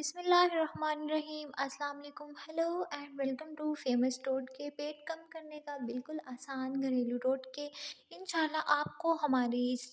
बिस्मिल्लाहिर्रहमानिर्रहीम। अस्सलाम वालेकुम। Hello and welcome to famous टोटके। पेट कम करने का बिल्कुल आसान घरेलू टोटके। इंशाल्लाह आपको हमारे इस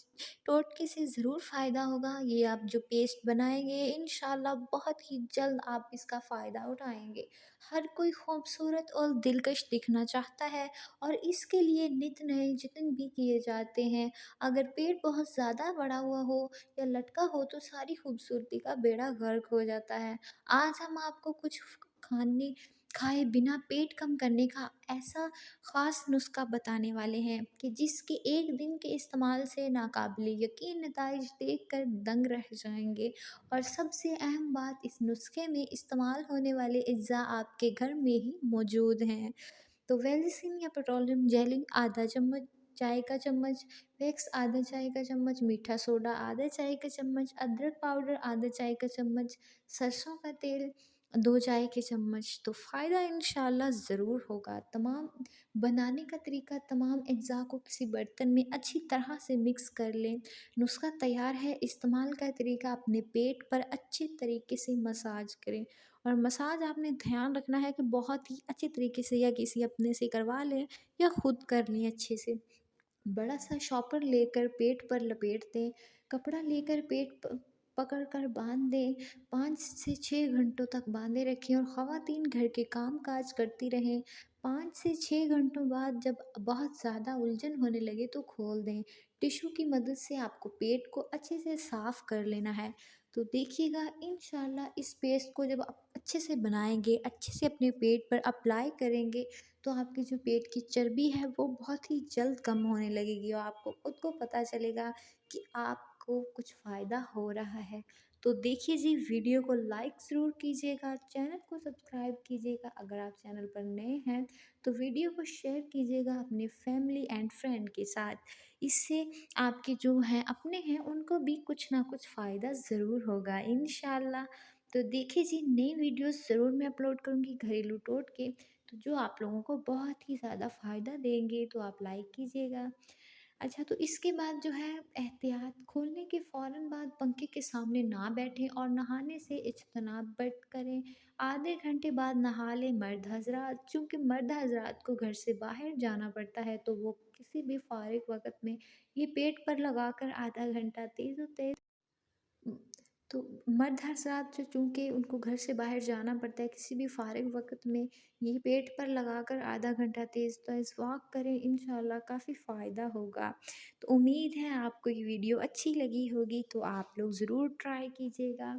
टोटके से ज़रूर फ़ायदा होगा। ये आप जो पेस्ट बनाएंगे इंशाल्लाह बहुत ही जल्द आप इसका फ़ायदा उठाएंगे। हर कोई खूबसूरत और दिलकश दिखना चाहता है और इसके लिए नित नए जतन भी किए जाते हैं। अगर पेट बहुत ज़्यादा बड़ा हुआ हो या लटका हो तो सारी खूबसूरती का बेड़ा गर्क हो जाता है। आज हम आपको कुछ खाने खाए बिना पेट कम करने का ऐसा ख़ास नुस्खा बताने वाले हैं कि जिसके एक दिन के इस्तेमाल से नाकाबिले यकीन नताइज देख कर दंग रह जाएंगे। और सबसे अहम बात, इस नुस्खे में इस्तेमाल होने वाले अज्जा आपके घर में ही मौजूद हैं। तो वेलिसिन या पेट्रोलियम जेली आधा चम्मच, चाय का चम्मच, वैक्स आधा चाय का चम्मच, मीठा सोडा आधा चाय का चम्मच, अदरक पाउडर आधा चाय का चम्मच, सरसों का तेल 2 चाय के चम्मच। तो फ़ायदा इंशाल्लाह ज़रूर होगा। तमाम बनाने का तरीका, तमाम अज्जा को किसी बर्तन में अच्छी तरह से मिक्स कर लें। नुस्खा तैयार है। इस्तेमाल का तरीका, अपने पेट पर अच्छी तरीके से मसाज करें। और मसाज आपने ध्यान रखना है कि बहुत ही अच्छे तरीके से या किसी अपने से करवा लें या खुद कर लें अच्छे से। बड़ा सा शॉपर लेकर पेट पर लपेट दें। कपड़ा लेकर पेट पकड़ कर बांध दें। 5 से 6 घंटों तक बांधे रखें और ख़वातीन घर के काम काज करती रहें। 5 से 6 घंटों बाद जब बहुत ज़्यादा उलझन होने लगे तो खोल दें। टिश्यू की मदद से आपको पेट को अच्छे से साफ़ कर लेना है। तो देखिएगा इंशाल्लाह इस पेस्ट को जब आप अच्छे से बनाएंगे, अच्छे से अपने पेट पर अप्लाई करेंगे तो आपकी जो पेट की चर्बी है वो बहुत ही जल्द कम होने लगेगी और आपको खुद को पता चलेगा कि आपको कुछ फ़ायदा हो रहा है। तो देखिए जी, वीडियो को लाइक ज़रूर कीजिएगा, चैनल को सब्सक्राइब कीजिएगा अगर आप चैनल पर नए हैं, तो वीडियो को शेयर कीजिएगा अपने फैमिली एंड फ्रेंड के साथ। इससे आपके जो हैं अपने हैं उनको भी कुछ ना कुछ फ़ायदा ज़रूर होगा इंशाल्लाह। तो देखिए जी, नई वीडियोस ज़रूर मैं अपलोड करूँगी घरेलू टोटके, तो जो आप लोगों को बहुत ही ज़्यादा फ़ायदा देंगे, तो आप लाइक कीजिएगा। अच्छा, तो इसके बाद जो है एहतियात, खोलने के फ़ौरन बाद पंखे के सामने ना बैठें और नहाने से इज्तनाब बट करें। आधे घंटे बाद नहा लें मर्द हज़रात। चूँकि मर्द हज़रात को घर से बाहर जाना पड़ता है तो वो किसी भी फ़ारिग वक़्त में ये पेट पर लगाकर आधा घंटा तेज़ तेज़ तो मर्द हज़रात जो, चूँकि उनको घर से बाहर जाना पड़ता है, किसी भी फ़ारिग वक़्त में ये पेट पर लगाकर आधा घंटा तेज़ तेज़ वॉक करें, इंशाल्लाह काफ़ी फ़ायदा होगा। तो उम्मीद है आपको ये वीडियो अच्छी लगी होगी, तो आप लोग ज़रूर ट्राई कीजिएगा।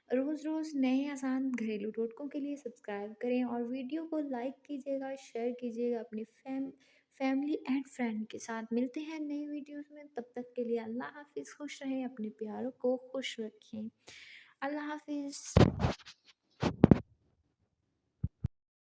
रोज़ रोज़ नए आसान घरेलू टोटकों के लिए सब्सक्राइब करें और वीडियो को लाइक कीजिएगा, शेयर कीजिएगा अपनी फैमिली एंड फ्रेंड के साथ। मिलते हैं नई वीडियोस में, तब तक के लिए अल्लाह हाफ़िज़। खुश रहें, अपने प्यारों को खुश रखें। अल्लाह हाफ़िज़।